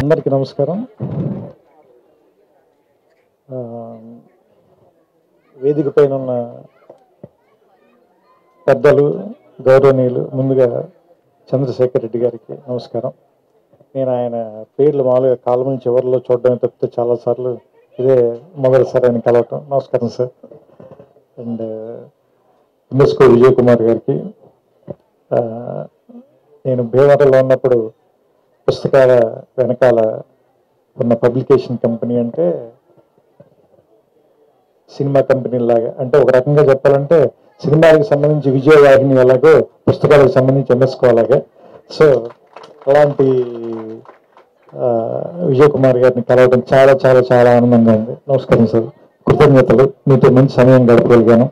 అందరికీ నమస్కారం. వేదిక పైన ఉన్న పెద్దలు, గౌరవనీయులు, ముందుగా చంద్రశేఖర్ రెడ్డి గారికి నమస్కారం. నేను ఆయన పేర్లు మామూలుగా కాలం చివరిలో చూడడమే తప్పితే చాలాసార్లు ఇదే మొదటిసారి ఆయన కలవటం. నమస్కారం sir. And UNESCO Vijay Kumar గారికి, నేను భీమవరంలో ఉన్నప్పుడు పుస్తకాల వెనకాల ఉన్న పబ్లికేషన్ కంపెనీ అంటే సినిమా కంపెనీ లాగా, అంటే ఒక రకంగా చెప్పాలంటే సినిమాలకు సంబంధించి విజయవాహిని ఎలాగో పుస్తకాలకు సంబంధించి యునెస్కో అలాగే. సో అలాంటి విజయ్ కుమార్ గారిని కలవడం చాలా చాలా చాలా ఆనందంగా ఉంది. నమస్కారం సార్, కృతజ్ఞతలు. మీతో మంచి సమయం గడపగలిగాను.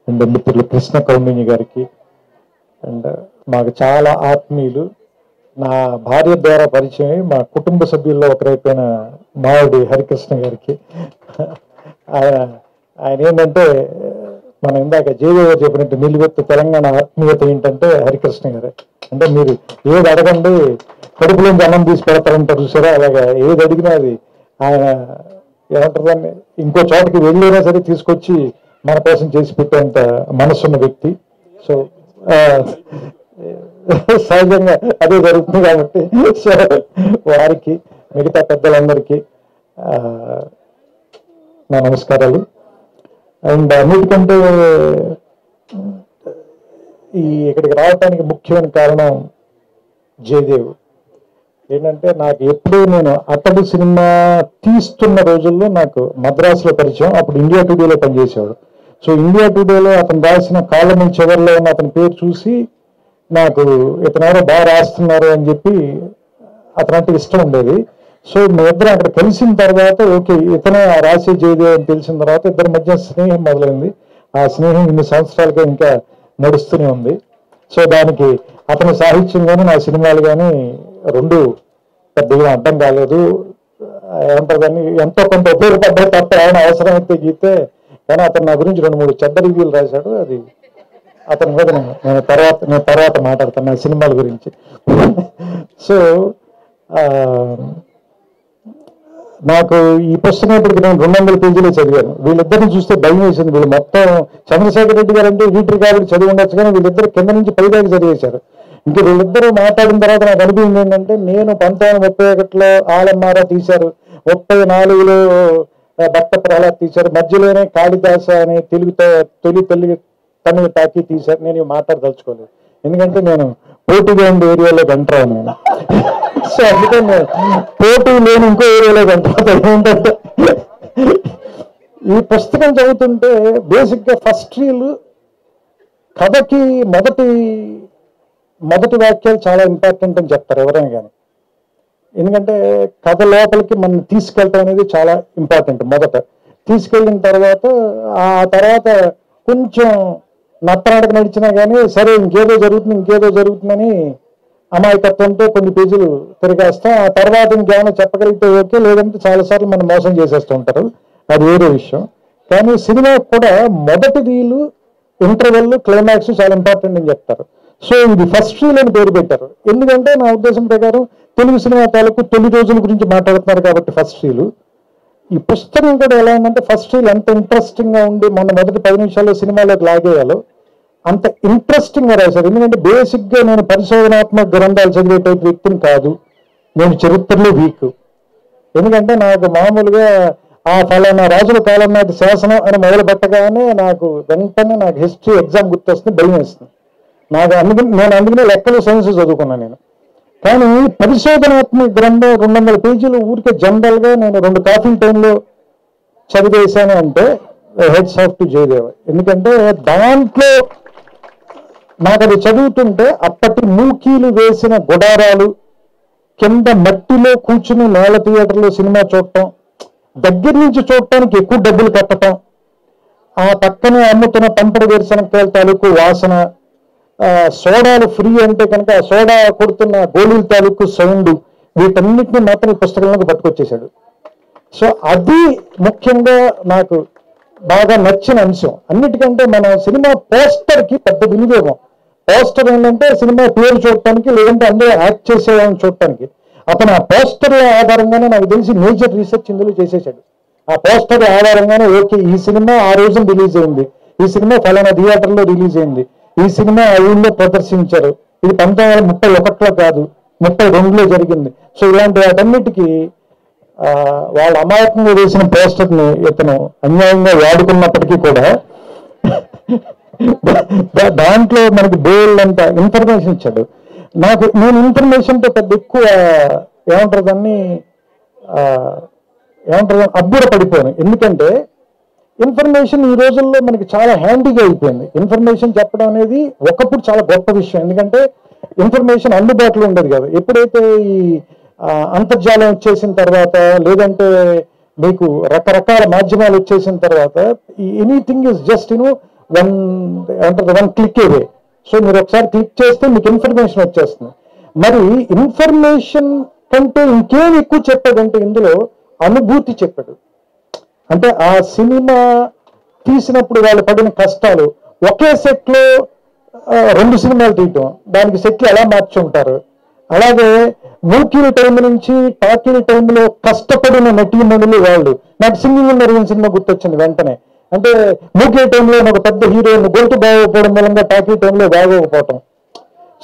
అండ్ మిత్రులు కృష్ణ కౌండిన్య గారికి, అండ్ మాకు చాలా ఆత్మీయులు, నా భార్య ద్వారా పరిచయం, మా కుటుంబ సభ్యుల్లో ఒకరైపోయిన మావిడి హరికృష్ణ గారికి. ఆయన ఏంటంటే మనం ఇందాక జేవీ గారు చెప్పినట్టు నిలువెత్తు తెలంగాణ ఆత్మీయత ఏంటంటే హరికృష్ణ గారే. అంటే మీరు ఏది అడగండి కడుపులోంచి అన్నం తీసి పెడతారంటారు చూసారా, అలాగా ఏది అడిగినా అది ఆయన ఏమంటారు, ఇంకో చోటకి వెళ్ళైనా సరే తీసుకొచ్చి మన కోసం చేసి పెట్టేంత మనసున్న వ్యక్తి. సో సహజంగా అదే జరుగుతుంది కాబట్టి సో వారికి, మిగతా పెద్దలందరికీ నా నమస్కారాలు. అండ్ అన్నిటికంటే ఇక్కడికి రావడానికి ముఖ్యమైన కారణం జయదేవ్. ఏంటంటే నాకు ఎప్పుడూ నేను అతడు సినిమా తీస్తున్న రోజుల్లో నాకు మద్రాసులో పరిచయం. అప్పుడు ఇండియా టుడేలో పనిచేసేవాడు. సో ఇండియా టుడేలో అతను రాసిన కాలం చివరిలో ఉన్న అతని పేరు చూసి నాకు ఇతను ఎవరో బాగా రాస్తున్నారు అని చెప్పి అతనంటే ఇష్టం ఉండేది. సో మేమిద్దరం అక్కడ కలిసిన తర్వాత ఓకే ఇతనే రాసే జయదేవ్ అని తెలిసిన తర్వాత ఇద్దరి మధ్య స్నేహం మొదలైంది. ఆ స్నేహం ఇన్ని సంవత్సరాలుగా ఇంకా నడుస్తూనే ఉంది. సో దానికి అతని సాహిత్యం కానీ నా సినిమాలు కానీ రెండు పెద్దగా అడ్డం కాలేదు. ఏమంటారు దాన్ని, ఎంతో కొంత ఉపయోగపడ్డాయి తప్ప ఆయన అవసరమైతే గీతే. కానీ అతను నా గురించి 2-3 చెడ్డ రివ్యూలు రాశాడు. అది అతని మీద నేను తర్వాత మాట్లాడతాను నా సినిమాల గురించి. సో నాకు ఈ పుస్తకం ఇప్పటికి నేను 200 పేజీలే చదివాను. వీళ్ళిద్దరిని చూస్తే భయం వేసింది. వీళ్ళు మొత్తం చంద్రశేఖర్ రెడ్డి గారు అంటే వీటి కాబట్టి చదివి ఉండొచ్చు, కానీ వీళ్ళిద్దరు కింద నుంచి పైదాకా చదివేశారు. ఇంకా వీళ్ళిద్దరూ మాట్లాడిన తర్వాత నాకు అనిపించింది ఏంటంటే, నేను 1931లో ఆలమ్మారా తీశారు, 34లో భక్త ప్రహ్లాద్ తీశారు, మధ్యలోనే కాళిదాస అనే తొలి తమిళ టాకీ తీశారు. నేను మాట్లాడదలుచుకోలేదు, ఎందుకంటే నేను పోటీగా ఉండే ఏరియాలో గంటరావు నేను. సో అందుకని నేను పోటీ లేని ఇంకో ఏరియాలో గంటరావు. ఏంటంటే ఈ పుస్తకం చదువుతుంటే బేసిక్గా ఫస్ట్ రీల్ కథకి మొదటి వాక్యాలు చాలా ఇంపార్టెంట్ అని చెప్తారు ఎవరైనా కానీ. ఎందుకంటే కథ లోపలికి మనం తీసుకెళ్ళటం అనేది చాలా ఇంపార్టెంట్. మొదట తీసుకెళ్ళిన తర్వాత ఆ తర్వాత కొంచెం నత్తనాటకు నడిచినా కానీ సరే ఇంకేదో జరుగుతుందని అమాయకత్వంతో కొన్ని పేజీలు తిరిగేస్తాం. ఆ తర్వాత ఇంకేమైనా చెప్పగలిగితే ఓకే, లేదంటే చాలాసార్లు మనం మోసం చేసేస్తూ ఉంటారు, అది వేరే విషయం. కానీ సినిమా కూడా మొదటి రీలు, ఇంటర్వెల్, క్లైమాక్స్ చాలా ఇంపార్టెంట్ అని చెప్తారు. సో ఇది ఫస్ట్ రీల్ అని పేరు పెట్టారు. ఎందుకంటే నా ఉద్దేశం ప్రకారం తెలుగు సినిమా తాలూకు తొలి రోజుల గురించి మాట్లాడుతున్నారు కాబట్టి ఫస్ట్ రీలు. ఈ పుస్తకం కూడా ఎలా ఉందంటే ఫస్ట్ రీల్ ఎంత ఇంట్రెస్టింగ్గా ఉండి మొదటి 10 నిమిషాల్లో సినిమాలోకి లాగేయాలో అంత ఇంట్రెస్టింగ్గా రాశారు. ఎందుకంటే బేసిక్గా నేను పరిశోధనాత్మక గ్రంథాలు చదివే టైప్ వ్యక్తిని కాదు, నేను చరిత్రలో వీక్. ఎందుకంటే నాకు మామూలుగా ఆ ఫలానా రాజుల కాలం నాటి శాసనం అని మొదలు పెట్టగానే వెంటనే నాకు హిస్టరీ ఎగ్జామ్ గుర్తొస్తుంది, భయం వేస్తుంది నాకు. నేను అందుకనే లెక్కలు సైన్స్ చదువుకున్నాను నేను. కానీ పరిశోధనాత్మక గ్రంథం 200 పేజీలు ఊరికే జనరల్గా నేను 2 కాఫీ టైంలో చదివేశాను అంటే హెడ్స్ ఆఫ్ టు జయదేవ్. ఎందుకంటే దాంట్లో నాకు అది చదువుతుంటే అప్పటి మూకీలు వేసిన గుడారాలు, కింద మట్టిలో కూర్చుని నేల థియేటర్లో సినిమా చూడటం, దగ్గర నుంచి చూడటానికి ఎక్కువ డబ్బులు కట్టడం, ఆ పక్కనే అమ్ముతున్న పంపడి వేరుశనక్కాయల తాలూకు వాసన, సోడాలు ఫ్రీ అంటే కనుక ఆ సోడా కొడుతున్న గోళీల తాలూకు సౌండ్, వీటన్నిటిని మాత్రం ఈ పుస్తకంలోకి పట్టుకొచ్చేశాడు. సో అది ముఖ్యంగా నాకు బాగా నచ్చిన అంశం. అన్నిటికంటే మన సినిమా పోస్టర్కి పెద్ద వినియోగం. పోస్టర్ ఏంటంటే సినిమా పేరు చూడటానికి, లేదంటే అందులో యాక్ట్ చేసేవాళ్ళని చూడటానికి. అతను ఆ పోస్టర్ల ఆధారంగానే నాకు తెలిసి మేజర్ రీసెర్చ్ ఇందులో చేసేసాడు. ఆ పోస్టర్ ఆధారంగానే ఓకే ఈ సినిమా ఆ రోజున రిలీజ్ అయింది, ఈ సినిమా ఫలానా థియేటర్లో రిలీజ్ అయింది, ఈ సినిమా ఆ ఊళ్ళో ప్రదర్శించారు, ఇది 1931లో కాదు 32లో జరిగింది. సో ఇలాంటి వాటన్నిటికీ వాళ్ళ అమాయకంగా వేసిన పోస్టర్ని ఇతను అన్యాయంగా వాడుకున్నప్పటికీ కూడా దాంట్లో మనకి బోల్డ్ అంత ఇన్ఫర్మేషన్ ఇచ్చాడు. నేను ఇన్ఫర్మేషన్తో పెద్ద ఎక్కువ ఏమంటారు దాన్ని అబ్బుర పడిపోయాను. ఎందుకంటే ఇన్ఫర్మేషన్ ఈ రోజుల్లో మనకి చాలా హ్యాండీగా అయిపోయింది. ఇన్ఫర్మేషన్ చెప్పడం అనేది ఒకప్పుడు చాలా గొప్ప విషయం, ఎందుకంటే ఇన్ఫర్మేషన్ అందుబాటులో ఉండదు కదా. ఎప్పుడైతే ఈ అంతర్జాలం వచ్చేసిన తర్వాత, లేదంటే మీకు రకరకాల మాధ్యమాలు వచ్చేసిన తర్వాత, anything is just one click away. So మీరు ఒకసారి క్లిక్ చేస్తే మీకు ఇన్ఫర్మేషన్ వచ్చేస్తుంది. మరి ఇన్ఫర్మేషన్ కంటే ఇంకేం ఎక్కువ చెప్పాడంటే ఇందులో అనుభూతి చెప్పాడు. అంటే ఆ సినిమా తీసినప్పుడు వాళ్ళు పడిన కష్టాలు, ఒకే సెట్లో 2 సినిమాలు తీయటం, దానికి సెట్లు ఎలా మార్చుంటారు, అలాగే మూకీల టైం నుంచి టాకీల టైంలో కష్టపడిన నటీమణులు వాళ్ళు. నాకు సింగింగ్ మెరీన్ సినిమా గుర్తొచ్చింది వెంటనే. అంటే మూకీ టైంలో ఒక పెద్ద హీరోయిన్ గొంతు బాగోకపోవడం మూలంగా టాకీ టైంలో బాగోకపోవటం.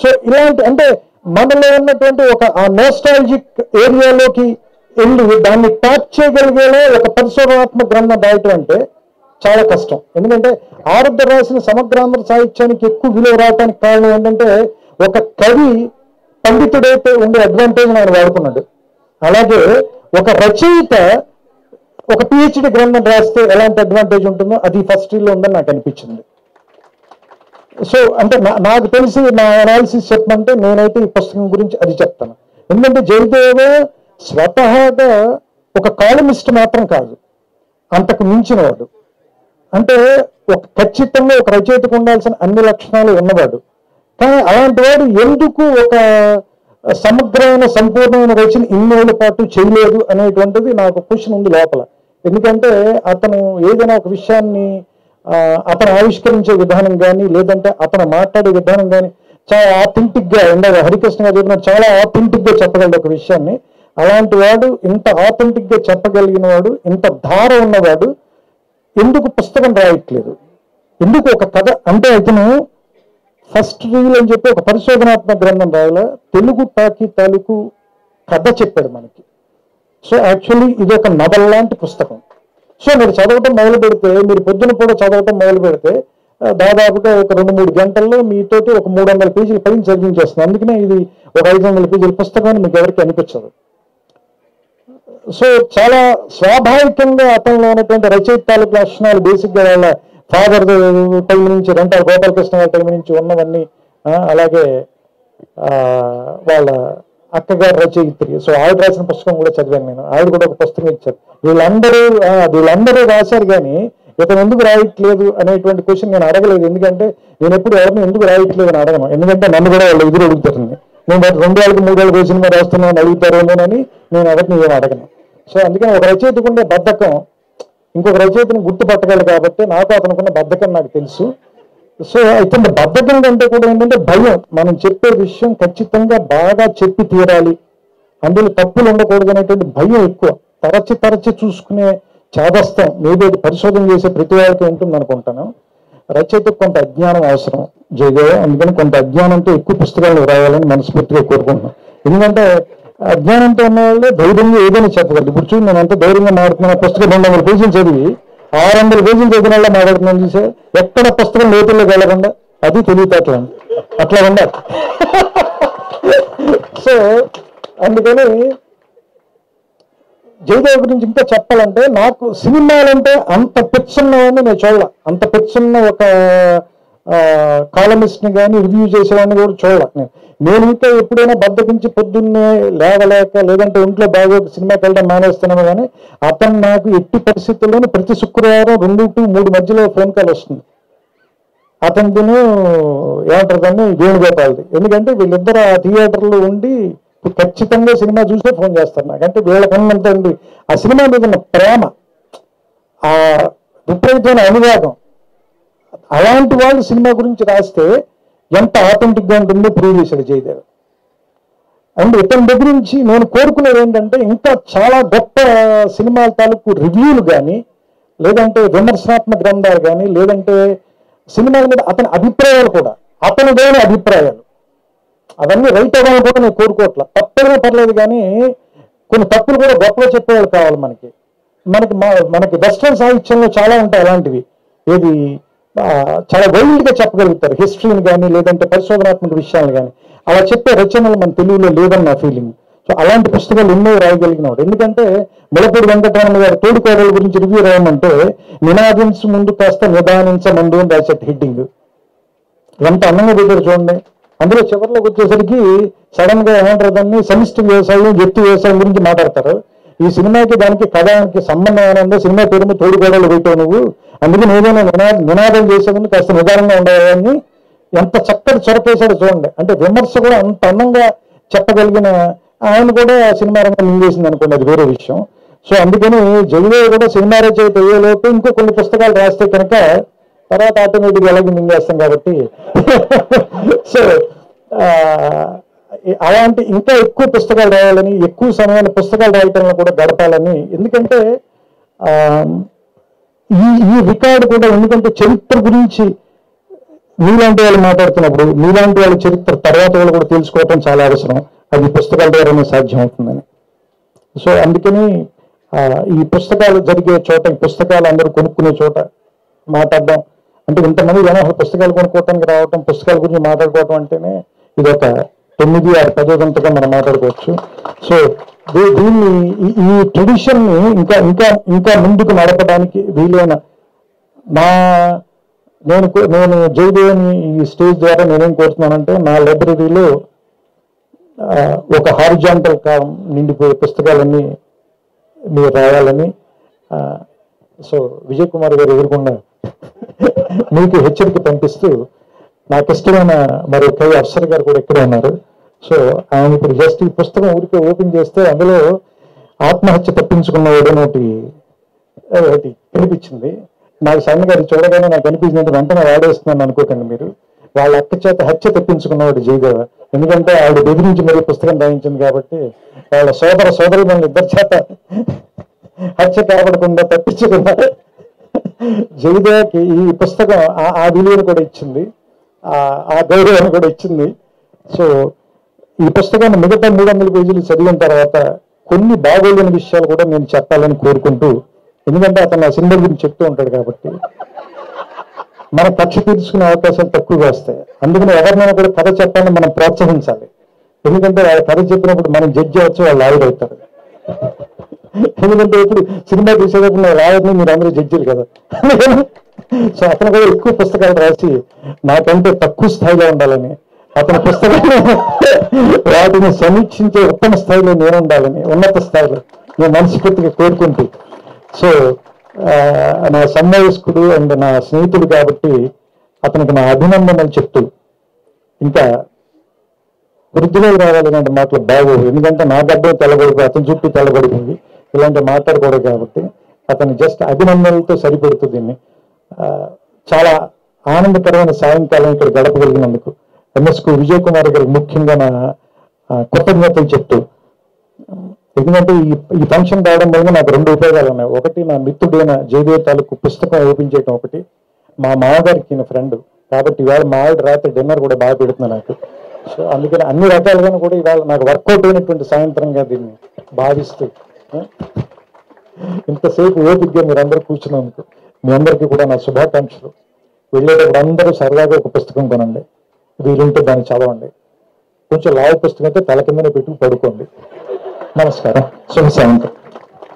సో ఇలాంటి అంటే మనలో ఉన్నటువంటి ఒక ఆ నోస్టాలజిక్ ఏరియాలోకి వెళ్ళి దాన్ని ట్యాప్ చేయగలిగేలా ఒక పరిశోధనాత్మక గ్రంథం రాయటం అంటే చాలా కష్టం. ఎందుకంటే ఆరుద్ర రాసిన సమగ్రాంధ్ర సాహిత్యానికి ఎక్కువ విలువ రావడానికి కారణం ఏంటంటే ఒక కవి పండితుడైతే ఉండే అడ్వాంటేజ్ ఆయన వాడుకున్నాడు. అలాగే ఒక రచయిత ఒక పిహెచ్డి గ్రంథం రాస్తే ఎలాంటి అడ్వాంటేజ్ ఉంటుందో అది ఫస్ట్ లో ఉందని నాకు అనిపించింది. సో అంటే నాకు తెలిసి నా అనాలిసిస్ చెప్పమంటే నేనైతే ఈ పుస్తకం గురించి అది చెప్తాను. ఎందుకంటే జయదేవ స్వతహాగా ఒక కాలమిస్ట్ మాత్రం కాదు, అంతకు మించిన వాడు. అంటే ఖచ్చితంగా ఒక రచయితకు ఉండాల్సిన అన్ని లక్షణాలు ఉన్నవాడు. కానీ అలాంటి వాడు ఎందుకు ఒక సమగ్రమైన సంపూర్ణమైన రచన ఇన్నేళ్ల పాటు చేయలేదు అనేటువంటిది నాకు క్వశ్చన్ ఉంది లోపల. ఎందుకంటే అతను ఏదైనా ఒక విషయాన్ని అతను ఆవిష్కరించే విధానం కానీ, లేదంటే అతను మాట్లాడే విధానం కానీ చాలా ఆథెంటిక్ గా ఉండదు. హరికృష్ణ గారు చెప్పినట్టు చాలా ఆథెంటిక్ గా చెప్పగలడు ఒక విషయాన్ని. అలాంటి వాడు, ఇంత ఆథెంటిక్ గా చెప్పగలిగిన వాడు, ఇంత ధార ఉన్నవాడు ఎందుకు పుస్తకం రాయట్లేదు? ఎందుకు ఒక కథ అంటే అతను ఫస్ట్ రీల్ అని చెప్పి ఒక పరిశోధనాత్మక గ్రంథం రాయాల, తెలుగు టాకీ తాలూకు కథ చెప్పాడు మనకి. సో యాక్చువల్లీ ఇది ఒక నవల లాంటి పుస్తకం. సో మీరు చదవటం మొదలు పెడితే, మీరు పొద్దున కూడా చదవటం మొదలు పెడితే దాదాపుగా ఒక 2-3 గంటల్లో మీతోటి ఒక 300 పేజీల పైన చదివించేస్తుంది. అందుకనే ఇది ఒక 500 పేజీల పుస్తకం మీకు ఎవరికి అనిపించదు. సో చాలా స్వాభావికంగా అతనిలో ఉన్నటువంటి రచయిత తాలూకు లక్షణాలు బేసిక్గా వాళ్ళ ఫాదర్ టైం నుంచి, రెంటారు గోపాలకృష్ణ గారి టైం నుంచి ఉన్నవన్నీ, అలాగే వాళ్ళ అక్కగారు రచయిత్రి. సో ఆవిడ రాసిన పుస్తకం కూడా చదివాను నేను. ఆవిడ కూడా ఒక పుస్తకం ఇచ్చారు. వీళ్ళందరూ రాశారు, కానీ ఇతను ఎందుకు రాయట్లేదు అనేటువంటి క్వశ్చన్ నేను అడగలేదు. ఎందుకంటే నేను ఎప్పుడు ఎవరిని ఎందుకు రాయట్లేదు అని అడగను. ఎందుకంటే నన్ను కూడా వాళ్ళు ఎదురు అడుగుతారండి. నేను 2 ఏళ్ళకి 3 ఏళ్ళకి సినిమా రాస్తున్నాను అడుగుతారేమోనని నేను ఎవరిని ఏమి అడగను. సో అందుకని ఒక రచయితకు ఉండే బద్ధకం ఇంకొక రచయితను గుర్తుపట్టగలరు కాబట్టి నాకు అతనుకున్న బద్ధకం నాకు తెలుసు. సో అయితే బద్ధకం కంటే కూడా ఏంటంటే భయం. మనం చెప్పే విషయం ఖచ్చితంగా బాగా చెప్పి తీరాలి, అందులో తప్పులు ఉండకూడదు అనేటువంటి భయం ఎక్కువ. తరచి చూసుకునే చాదస్తం మేబీ పరిశోధన చేసే ప్రతి వారికి ఉంటుంది అనుకుంటాను. రచయితకు కొంత అజ్ఞానం అవసరం జయదేవ. అందుకని కొంత అజ్ఞానంతో ఎక్కువ పుస్తకాలు రాయాలని మనస్ఫూర్తిగా కోరుకుంటున్నాను. ఎందుకంటే అజ్ఞానంతో ఉన్న వాళ్ళు ధైర్యంగా ఏదైనా చెప్పగలరు. ఇప్పుడు చూడండి, నేను ఎంత ధైర్యంగా మాట్లాడుతున్నా. పుస్తకం 200 పేజీలు చదివి 600 పేజీలు చదివిన వాళ్ళ మాట్లాడుతున్నాను చూసే, ఎక్కడ పుస్తకం లోతుల్లోకి వెళ్ళకుండా అది తెలివితేటలు అట్లా ఉండాలి. సో అందుకని జయదేవ్ గురించి ఇంకా చెప్పాలంటే, నాకు సినిమాలంటే అంత పిచ్చున్నవాడిని నేను చూడాల. అంత పిచ్చున్న ఒక కాలమిస్ట్ని కానీ రివ్యూ చేసేవాడిని కూడా చూడాల. నేను ఇంకా ఎప్పుడైనా బద్దకించి పొద్దున్నే లేవలేక, లేదంటే ఒంట్లో బాగా సినిమాకి వెళ్ళడం మానేస్తున్నాను. కానీ అతను నాకు ఎట్టి పరిస్థితుల్లోనూ ప్రతి శుక్రవారం 2 to 3 మధ్యలో ఫోన్ కాల్ వస్తుంది. అతనిదిను ఏమంటారు దాన్ని, వేణుగోపాల్ది. ఎందుకంటే వీళ్ళిద్దరు ఆ థియేటర్లో ఉండి ఖచ్చితంగా సినిమా చూసే ఫోన్ చేస్తారు నాకంటే. వీళ్ళకున్నంత ఆ సినిమా మీద ఉన్న ప్రేమ, ఆ విపరీతమైన అనురాగం, అలాంటి వాళ్ళు సినిమా గురించి రాస్తే ఎంత ఆథెంటిక్గా ఉంటుందో ప్రూవ్ చేశాడు జయదేవ్. అండ్ ఇతని దగ్గర నుంచి నేను కోరుకునేది ఏంటంటే ఇంకా చాలా గొప్ప సినిమాల తాలూకు రివ్యూలు కానీ, లేదంటే విమర్శనాత్మక గ్రంథాలు కానీ, లేదంటే సినిమాల మీద అతని అభిప్రాయాలు కూడా, అతనిదైన అభిప్రాయాలు అవన్నీ రైట్ అవ్వాలని కూడా నేను కోరుకోవట్లా. తప్పైనా పర్లేదు, కానీ కొన్ని తప్పులు కూడా గొప్పగా చెప్పేవాళ్ళు కావాలి మనకి. మనకి వెస్ట్రన్ సాహిత్యంలో చాలా ఉంటాయి అలాంటివి, ఏది చాలా వైల్డ్గా చెప్పగలుగుతారు హిస్టరీని కానీ, లేదంటే పరిశోధనాత్మక విషయాలు కానీ. అలా చెప్పే రచనలు మన తెలుగులో లేదని నా ఫీలింగ్. సో అలాంటి పుస్తకాలు ఎన్నో రాయగలిగినవాడు. ఎందుకంటే ములపూడి వెంకటరమణ గారి తోడుకోడల గురించి రివ్యూ రాయమంటే నినాదించు ముందు కాస్త నిదానించమందు అని రాసేట హెడ్డింగ్. ఎంత అందంగా పెట్టారు చూడండి. అందులో చివరిలోకి వచ్చేసరికి సడన్ గా ఏమంటారు, దాన్ని సమిష్టి వ్యవసాయం, వ్యక్తి వ్యవసాయం గురించి మాట్లాడతారు. ఈ సినిమాకి దానికి కథానికి సంబంధం ఏమైనా సినిమా పేరు మీద తోడుకోడలు పెట్టావు నువ్వు, అందుకే నేనైనా నినాదం చేసేందుకు కాస్త నిదానంగా ఉండేవాడిని. ఎంత చక్కటి చొరకేశాడు చూడండి. అంటే విమర్శ కూడా అంత అందంగా చెప్పగలిగిన ఆయన కూడా సినిమా రంగం మింగేసింది అనుకోండి, అది వేరే విషయం. సో అందుకని జలివే కూడా సినిమా రచయిత అయ్యేలోపు ఇంకో కొన్ని పుస్తకాలు రాస్తే కనుక తర్వాత ఆటోమేటిక్గా ఎలాగే మింగేస్తాం కాబట్టి సో అలాంటి ఇంకా ఎక్కువ పుస్తకాలు రాయాలని, ఎక్కువ సమయాన్ని పుస్తకాలు రాయటంలో కూడా గడపాలని. ఎందుకంటే ఈ రికార్డు కూడా, ఎందుకంటే చరిత్ర గురించి మీలాంటి వాళ్ళు మాట్లాడుతున్నప్పుడు మీలాంటి వాళ్ళ చరిత్ర తర్వాత వాళ్ళు కూడా తెలుసుకోవటం చాలా అవసరం. అది పుస్తకాల ద్వారానే సాధ్యం అవుతుందని. సో అందుకని ఈ పుస్తకాలు జరిగే చోట, ఈ పుస్తకాలు అందరూ కొనుక్కునే చోట మాట్లాడడం అంటే, ఇంతమంది జనాలు పుస్తకాలు కొనుక్కోవటానికి రావటం, పుస్తకాల గురించి మాట్లాడుకోవటం అంటేనే ఇది ఒక 9-10 గంటగా మనం మాట్లాడుకోవచ్చు. సో దీన్ని, ఈ ట్రెడిషన్ని ఇంకా ఇంకా ఇంకా ముందుకు నడపడానికి వీలైన నేను జయదేవిని ఈ స్టేజ్ ద్వారా నేనేం కోరుతున్నానంటే, నా లైబ్రరీలో ఒక హారిజాంటల్ కాలం నిండిపోయే పుస్తకాలన్నీ మీరు రాయాలని. సో విజయ్ కుమార్ గారు ఎదుర్కొన్న మీకు హెచ్చరిక పంపిస్తూ, నాకు ఇష్టమైన మరి కవి అఫ్సర్ గారు కూడా ఇక్కడే ఉన్నారు. సో ఆయన ఇప్పుడు జస్ట్ ఈ పుస్తకం ఊరికే ఓపెన్ చేస్తే అందులో ఆత్మహత్య తప్పించుకున్నవాడు ఒకటి కనిపించింది. నాకు సన్న గారు చూడగానే నాకు అనిపించినట్టు వెంటనే వాడేస్తున్నాను అనుకోకండి మీరు. వాళ్ళ అక్క చేత హత్య తప్పించుకున్నవాడు జయదేవ. ఎందుకంటే ఆవిడ బెదిరించి మరీ పుస్తకం రాయించింది కాబట్టి వాళ్ళ సోదరి మన ఇద్దరి చేత హత్య కాపాడకుండా తప్పించుకున్నారు. జయదేవకి ఈ పుస్తకం ఆ విలువను కూడా ఇచ్చింది, ఆ గౌరవాన్ని కూడా ఇచ్చింది. సో ఈ పుస్తకాన్ని మిగతా 300 పేజీలు చదివిన తర్వాత కొన్ని బాగోలేని విషయాలు కూడా నేను చెప్పాలని కోరుకుంటూ, ఎందుకంటే అతను నా సినిమా గురించి చెప్తూ ఉంటాడు కాబట్టి మన కక్ష తీర్చుకునే అవకాశాలు తక్కువగా వస్తాయి. అందుకని ఎవరినైనా కూడా కథ చెప్పాలని మనం ప్రోత్సహించాలి. ఎందుకంటే వాళ్ళ కథ చెప్పినప్పుడు మనం జడ్జి అవచ్చు, వాళ్ళు లాయర్ అవుతారు. ఎందుకంటే ఇప్పుడు సినిమా తీసేటప్పుడు నా లాయర్ని మీరు అందరూ జడ్జిలు కదా. సో అతను కూడా ఎక్కువ పుస్తకాలు రాసి నాకంటే తక్కువ స్థాయిలో ఉండాలని, అతని పుస్తకాలు వాటిని సమీక్షించే ఉత్తమ స్థాయిలో నేను ఉండాలని, ఉన్నత స్థాయిలో నేను మనస్ఫూర్తిగా కోరుకుంటూ, సో నా సన్మాయస్కుడు అండ్ నా స్నేహితుడు కాబట్టి అతనికి నా అభినందనలు చెప్తూ, ఇంకా వృద్ధిలో రావాలి ఇలాంటి మాటలు బాగోవు. ఎందుకంటే నా గడ్డ తెల్లబడిపోయి అతని చుట్టూ తెల్లబడిపోయి ఇలాంటి మాట్లాడకూడదు కాబట్టి అతను జస్ట్ అభినందనలతో సరిపెడుతుంది. దీన్ని చాలా ఆనందకరమైన సాయంకాలం ఇక్కడ గడపగలిగినందుకు ఎంఎస్కు విజయ్ కుమార్ గారికి ముఖ్యంగా నా కృతజ్ఞతలు చెప్తూ, ఎందుకంటే ఈ ఫంక్షన్ రావడం వల్ల నాకు 2 ఉపయోగాలు ఉన్నాయి. ఒకటి, నా మిత్రుడైన జయదేవ్ తాలూకు పుస్తకం ఓపెన్ చేయడం ఒకటి, మా మామగారికి ఈయన ఫ్రెండ్ కాబట్టి ఇవాళ మా ఆవిడ రాత్రి డిన్నర్ కూడా బాగా పెడుతుంది నాకు. సో అందుకని అన్ని రకాలుగాను కూడా ఇవాళ నాకు వర్కౌట్ అయినటువంటి సాయంత్రంగా దీన్ని భావిస్తూ, ఇంతసేపు ఓపికగా మీరందరూ కూర్చున్నందుకు మీ అందరికీ కూడా నా శుభాకాంక్షలు. వెళ్ళేటప్పుడు అందరూ సరదాగా ఒక పుస్తకం కొనండి, వీలుంటే దాన్ని చదవండి. కొంచెం లావు పుస్తకం అయితే తల కిందనే పెట్టుకు పడుకోండి. నమస్కారం, శుభ సాయంత్రం.